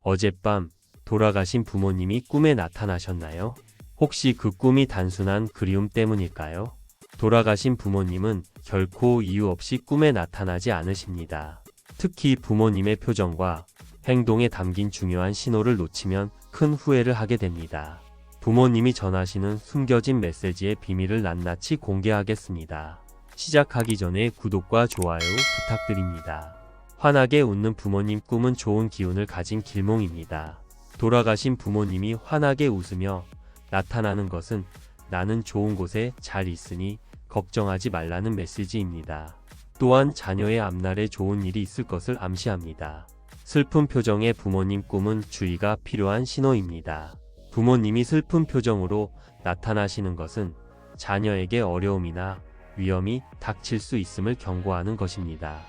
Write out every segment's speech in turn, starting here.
어젯밤 돌아가신 부모님이 꿈에 나타나셨나요? 혹시 그 꿈이 단순한 그리움 때문일까요? 돌아가신 부모님은 결코 이유 없이 꿈에 나타나지 않으십니다. 특히 부모님의 표정과 행동에 담긴 중요한 신호를 놓치면 큰 후회를 하게 됩니다. 부모님이 전하시는 숨겨진 메시지의 비밀을 낱낱이 공개하겠습니다. 시작하기 전에 구독과 좋아요 부탁드립니다. 환하게 웃는 부모님 꿈은 좋은 기운을 가진 길몽입니다. 돌아가신 부모님이 환하게 웃으며 나타나는 것은 나는 좋은 곳에 잘 있으니 걱정하지 말라는 메시지입니다. 또한 자녀의 앞날에 좋은 일이 있을 것을 암시합니다. 슬픈 표정의 부모님 꿈은 주의가 필요한 신호입니다. 부모님이 슬픈 표정으로 나타나시는 것은 자녀에게 어려움이나 위험이 닥칠 수 있음을 경고하는 것입니다.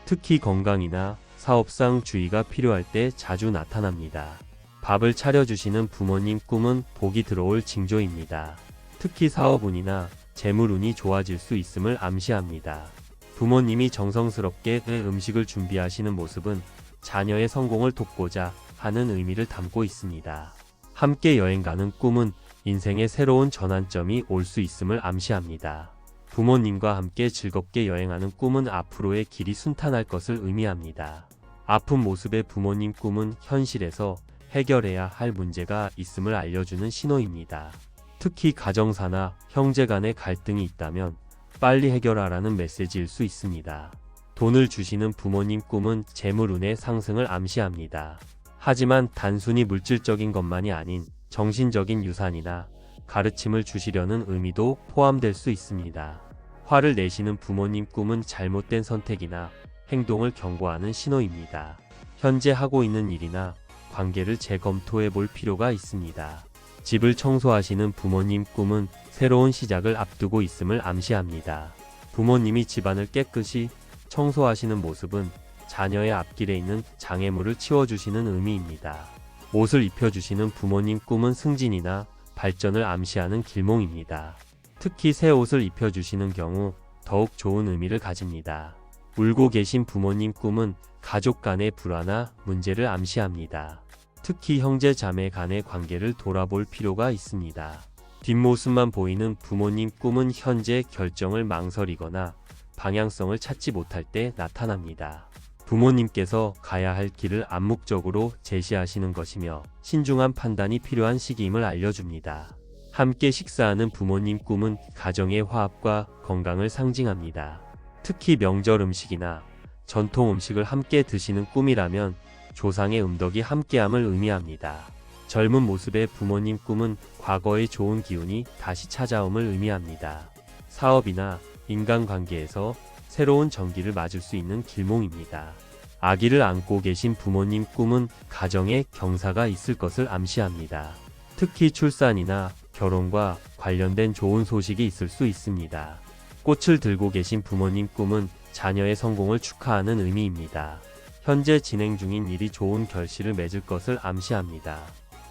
특히 건강이나 사업상 주의가 필요할 때 자주 나타납니다. 밥을 차려주시는 부모님 꿈은 복이 들어올 징조입니다. 특히 사업운이나 재물운이 좋아질 수 있음을 암시합니다. 부모님이 정성스럽게 음식을 준비하시는 모습은 자녀의 성공을 돕고자 하는 의미를 담고 있습니다. 함께 여행 가는 꿈은 인생의 새로운 전환점이 올 수 있음을 암시합니다. 부모님과 함께 즐겁게 여행하는 꿈은 앞으로의 길이 순탄할 것을 의미합니다. 아픈 모습의 부모님 꿈은 현실에서 해결해야 할 문제가 있음을 알려주는 신호입니다. 특히 가정사나 형제 간의 갈등이 있다면 빨리 해결하라는 메시지일 수 있습니다. 돈을 주시는 부모님 꿈은 재물운의 상승을 암시합니다. 하지만 단순히 물질적인 것만이 아닌 정신적인 유산이나 가르침을 주시려는 의미도 포함될 수 있습니다. 화를 내시는 부모님 꿈은 잘못된 선택이나 행동을 경고하는 신호입니다. 현재 하고 있는 일이나 관계를 재검토해 볼 필요가 있습니다. 집을 청소하시는 부모님 꿈은 새로운 시작을 앞두고 있음을 암시합니다. 부모님이 집안을 깨끗이 청소하시는 모습은 자녀의 앞길에 있는 장애물을 치워주시는 의미입니다. 옷을 입혀주시는 부모님 꿈은 승진이나 발전을 암시하는 길몽입니다. 특히 새 옷을 입혀주시는 경우 더욱 좋은 의미를 가집니다. 울고 계신 부모님 꿈은 가족 간의 불화나 문제를 암시합니다. 특히 형제 자매 간의 관계를 돌아볼 필요가 있습니다. 뒷모습만 보이는 부모님 꿈은 현재 결정을 망설이거나 방향성을 찾지 못할 때 나타납니다. 부모님께서 가야 할 길을 암묵적으로 제시하시는 것이며 신중한 판단이 필요한 시기임을 알려줍니다. 함께 식사하는 부모님 꿈은 가정의 화합과 건강을 상징합니다. 특히 명절 음식이나 전통 음식을 함께 드시는 꿈이라면 조상의 음덕이 함께함을 의미합니다. 젊은 모습의 부모님 꿈은 과거의 좋은 기운이 다시 찾아옴을 의미합니다. 사업이나 인간관계에서 새로운 전기를 맞을 수 있는 길몽입니다. 아기를 안고 계신 부모님 꿈은 가정에 경사가 있을 것을 암시합니다. 특히 출산이나 결혼과 관련된 좋은 소식이 있을 수 있습니다. 꽃을 들고 계신 부모님 꿈은 자녀의 성공을 축하하는 의미입니다. 현재 진행 중인 일이 좋은 결실을 맺을 것을 암시합니다.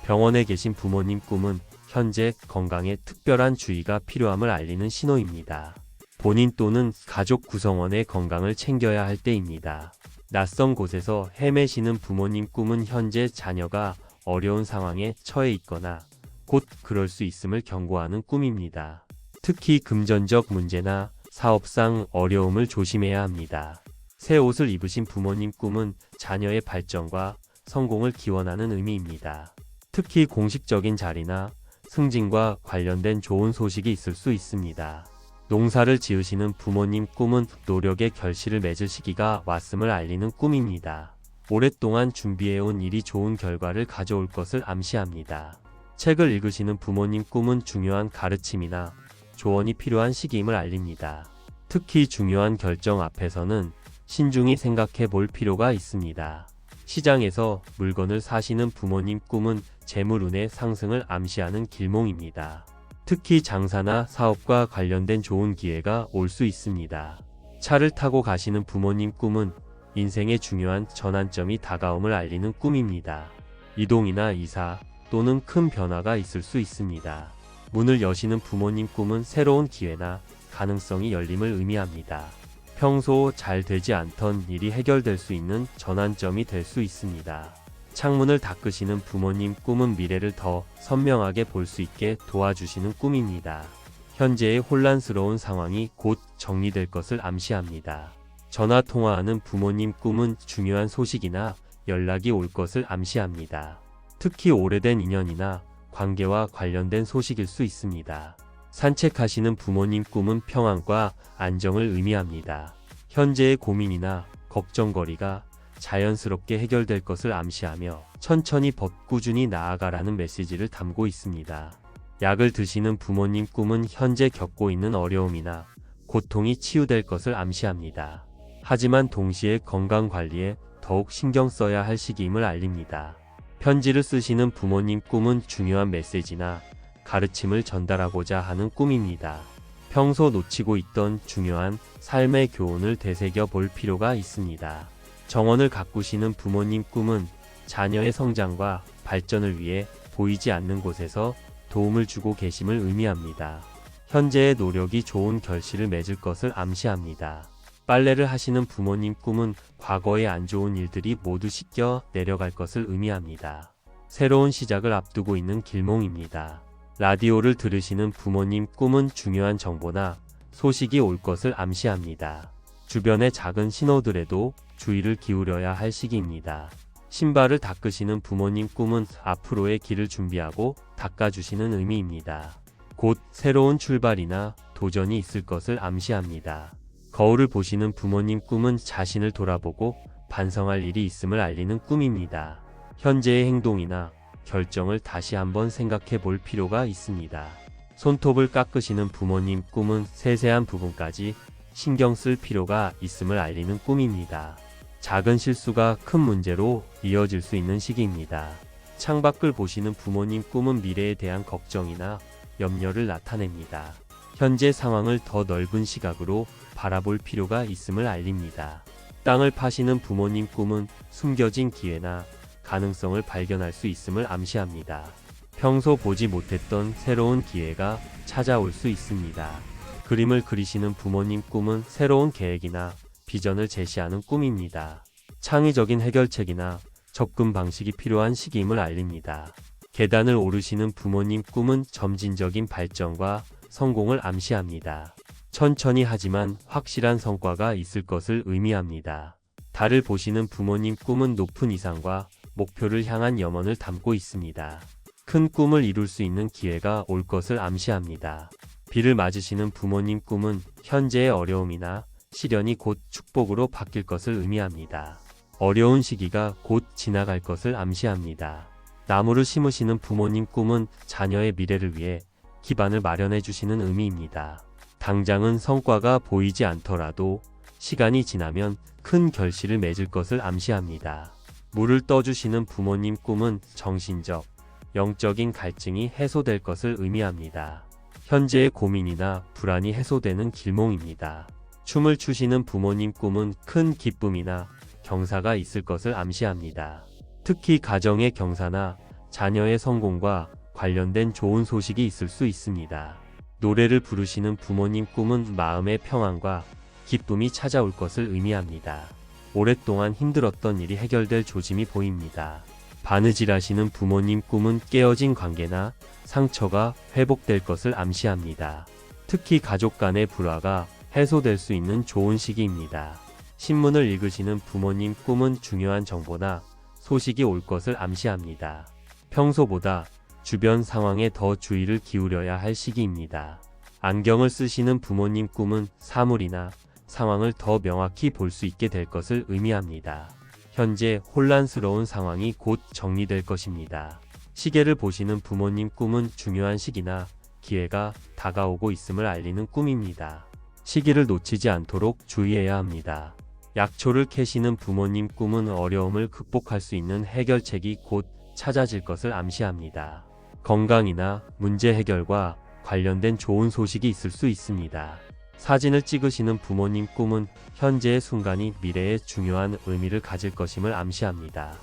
병원에 계신 부모님 꿈은 현재 건강에 특별한 주의가 필요함을 알리는 신호입니다. 본인 또는 가족 구성원의 건강을 챙겨야 할 때입니다. 낯선 곳에서 헤매시는 부모님 꿈은 현재 자녀가 어려운 상황에 처해 있거나 곧 그럴 수 있음을 경고하는 꿈입니다. 특히 금전적 문제나 사업상 어려움을 조심해야 합니다. 새 옷을 입으신 부모님 꿈은 자녀의 발전과 성공을 기원하는 의미입니다. 특히 공식적인 자리나 승진과 관련된 좋은 소식이 있을 수 있습니다. 농사를 지으시는 부모님 꿈은 노력의 결실을 맺을 시기가 왔음을 알리는 꿈입니다. 오랫동안 준비해온 일이 좋은 결과를 가져올 것을 암시합니다. 책을 읽으시는 부모님 꿈은 중요한 가르침이나 조언이 필요한 시기임을 알립니다. 특히 중요한 결정 앞에서는 신중히 생각해 볼 필요가 있습니다. 시장에서 물건을 사시는 부모님 꿈은 재물운의 상승을 암시하는 길몽입니다. 특히 장사나 사업과 관련된 좋은 기회가 올 수 있습니다. 차를 타고 가시는 부모님 꿈은 인생의 중요한 전환점이 다가옴을 알리는 꿈입니다. 이동이나 이사 또는 큰 변화가 있을 수 있습니다. 문을 여시는 부모님 꿈은 새로운 기회나 가능성이 열림을 의미합니다. 평소 잘 되지 않던 일이 해결될 수 있는 전환점이 될 수 있습니다. 창문을 닦으시는 부모님 꿈은 미래를 더 선명하게 볼 수 있게 도와주시는 꿈입니다. 현재의 혼란스러운 상황이 곧 정리될 것을 암시합니다. 전화 통화하는 부모님 꿈은 중요한 소식이나 연락이 올 것을 암시합니다. 특히 오래된 인연이나 관계와 관련된 소식일 수 있습니다. 산책하시는 부모님 꿈은 평안과 안정을 의미합니다. 현재의 고민이나 걱정거리가 자연스럽게 해결될 것을 암시하며 천천히 꾸준히 나아가라는 메시지를 담고 있습니다. 약을 드시는 부모님 꿈은 현재 겪고 있는 어려움이나 고통이 치유될 것을 암시합니다. 하지만 동시에 건강관리에 더욱 신경 써야 할 시기임을 알립니다. 편지를 쓰시는 부모님 꿈은 중요한 메시지나 가르침을 전달하고자 하는 꿈입니다. 평소 놓치고 있던 중요한 삶의 교훈을 되새겨 볼 필요가 있습니다. 정원을 가꾸시는 부모님 꿈은 자녀의 성장과 발전을 위해 보이지 않는 곳에서 도움을 주고 계심을 의미합니다. 현재의 노력이 좋은 결실을 맺을 것을 암시합니다. 빨래를 하시는 부모님 꿈은 과거의 안 좋은 일들이 모두 씻겨 내려갈 것을 의미합니다. 새로운 시작을 앞두고 있는 길몽입니다. 라디오를 들으시는 부모님 꿈은 중요한 정보나 소식이 올 것을 암시합니다. 주변의 작은 신호들에도 주의를 기울여야 할 시기입니다. 신발을 닦으시는 부모님 꿈은 앞으로의 길을 준비하고 닦아주시는 의미입니다. 곧 새로운 출발이나 도전이 있을 것을 암시합니다. 거울을 보시는 부모님 꿈은 자신을 돌아보고 반성할 일이 있음을 알리는 꿈입니다. 현재의 행동이나 결정을 다시 한번 생각해 볼 필요가 있습니다. 손톱을 깎으시는 부모님 꿈은 세세한 부분까지 신경 쓸 필요가 있음을 알리는 꿈입니다. 작은 실수가 큰 문제로 이어질 수 있는 시기입니다. 창밖을 보시는 부모님 꿈은 미래에 대한 걱정이나 염려를 나타냅니다. 현재 상황을 더 넓은 시각으로 바라볼 필요가 있음을 알립니다. 땅을 파시는 부모님 꿈은 숨겨진 기회나 가능성을 발견할 수 있음을 암시합니다. 평소 보지 못했던 새로운 기회가 찾아올 수 있습니다. 그림을 그리시는 부모님 꿈은 새로운 계획이나 비전을 제시하는 꿈입니다. 창의적인 해결책이나 접근 방식이 필요한 시기임을 알립니다. 계단을 오르시는 부모님 꿈은 점진적인 발전과 성공을 암시합니다. 천천히 하지만 확실한 성과가 있을 것을 의미합니다. 달을 보시는 부모님 꿈은 높은 이상과 목표를 향한 염원을 담고 있습니다. 큰 꿈을 이룰 수 있는 기회가 올 것을 암시합니다. 비를 맞으시는 부모님 꿈은 현재의 어려움이나 시련이 곧 축복으로 바뀔 것을 의미합니다. 어려운 시기가 곧 지나갈 것을 암시합니다. 나무를 심으시는 부모님 꿈은 자녀의 미래를 위해 기반을 마련해 주시는 의미입니다. 당장은 성과가 보이지 않더라도 시간이 지나면 큰 결실을 맺을 것을 암시합니다. 물을 떠주시는 부모님 꿈은 정신적, 영적인 갈증이 해소될 것을 의미합니다. 현재의 고민이나 불안이 해소되는 길몽입니다. 춤을 추시는 부모님 꿈은 큰 기쁨이나 경사가 있을 것을 암시합니다. 특히 가정의 경사나 자녀의 성공과 관련된 좋은 소식이 있을 수 있습니다. 노래를 부르시는 부모님 꿈은 마음의 평안과 기쁨이 찾아올 것을 의미합니다. 오랫동안 힘들었던 일이 해결될 조짐이 보입니다. 바느질하시는 부모님 꿈은 깨어진 관계나 상처가 회복될 것을 암시합니다. 특히 가족 간의 불화가 해소될 수 있는 좋은 시기입니다. 신문을 읽으시는 부모님 꿈은 중요한 정보나 소식이 올 것을 암시합니다. 평소보다 주변 상황에 더 주의를 기울여야 할 시기입니다. 안경을 쓰시는 부모님 꿈은 사물이나 상황을 더 명확히 볼 수 있게 될 것을 의미합니다. 현재 혼란스러운 상황이 곧 정리될 것입니다. 시계를 보시는 부모님 꿈은 중요한 시기나 기회가 다가오고 있음을 알리는 꿈입니다. 시기를 놓치지 않도록 주의해야 합니다. 약초를 캐시는 부모님 꿈은 어려움을 극복할 수 있는 해결책이 곧 찾아질 것을 암시합니다. 건강이나 문제 해결과 관련된 좋은 소식이 있을 수 있습니다. 사진을 찍으시는 부모님 꿈은 현재의 순간이 미래에 중요한 의미를 가질 것임을 암시합니다.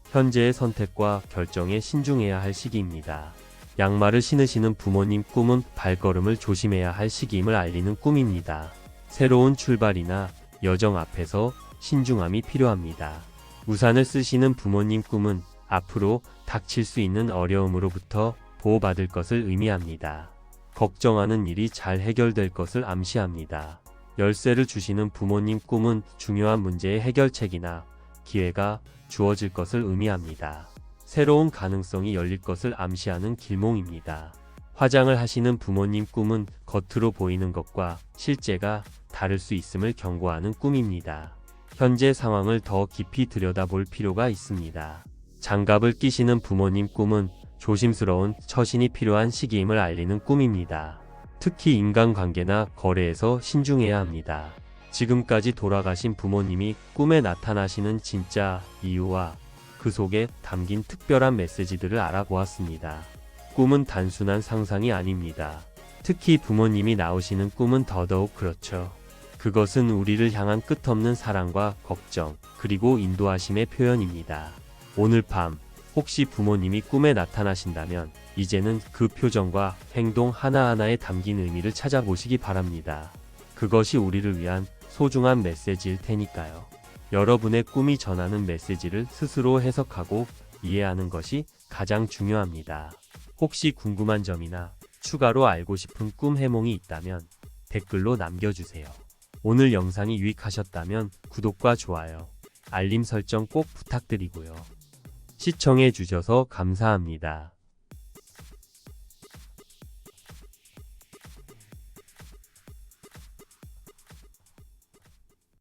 현재의 선택과 결정에 신중해야 할 시기입니다. 양말을 신으시는 부모님 꿈은 발걸음을 조심해야 할 시기임을 알리는 꿈입니다. 새로운 출발이나 여정 앞에서 신중함이 필요합니다. 우산을 쓰시는 부모님 꿈은 앞으로 닥칠 수 있는 어려움으로부터 보호받을 것을 의미합니다. 걱정하는 일이 잘 해결될 것을 암시합니다. 열쇠를 주시는 부모님 꿈은 중요한 문제의 해결책이나 기회가 주어질 것을 의미합니다. 새로운 가능성이 열릴 것을 암시하는 길몽입니다. 화장을 하시는 부모님 꿈은 겉으로 보이는 것과 실제가 다를 수 있음을 경고하는 꿈입니다. 현재 상황을 더 깊이 들여다볼 필요가 있습니다. 장갑을 끼시는 부모님 꿈은 조심스러운 처신이 필요한 시기임을 알리는 꿈입니다. 특히 인간관계나 거래에서 신중해야 합니다. 지금까지 돌아가신 부모님이 꿈에 나타나시는 진짜 이유와 그 속에 담긴 특별한 메시지들을 알아보았습니다. 꿈은 단순한 상상이 아닙니다. 특히 부모님이 나오시는 꿈은 더더욱 그렇죠. 그것은 우리를 향한 끝없는 사랑과 걱정, 그리고 인도하심의 표현입니다. 오늘 밤, 혹시 부모님이 꿈에 나타나신다면 이제는 그 표정과 행동 하나하나에 담긴 의미를 찾아보시기 바랍니다. 그것이 우리를 위한 소중한 메시지일 테니까요. 여러분의 꿈이 전하는 메시지를 스스로 해석하고 이해하는 것이 가장 중요합니다. 혹시 궁금한 점이나 추가로 알고 싶은 꿈 해몽이 있다면 댓글로 남겨주세요. 오늘 영상이 유익하셨다면 구독과 좋아요, 알림 설정 꼭 부탁드리고요. 시청해 주셔서 감사합니다.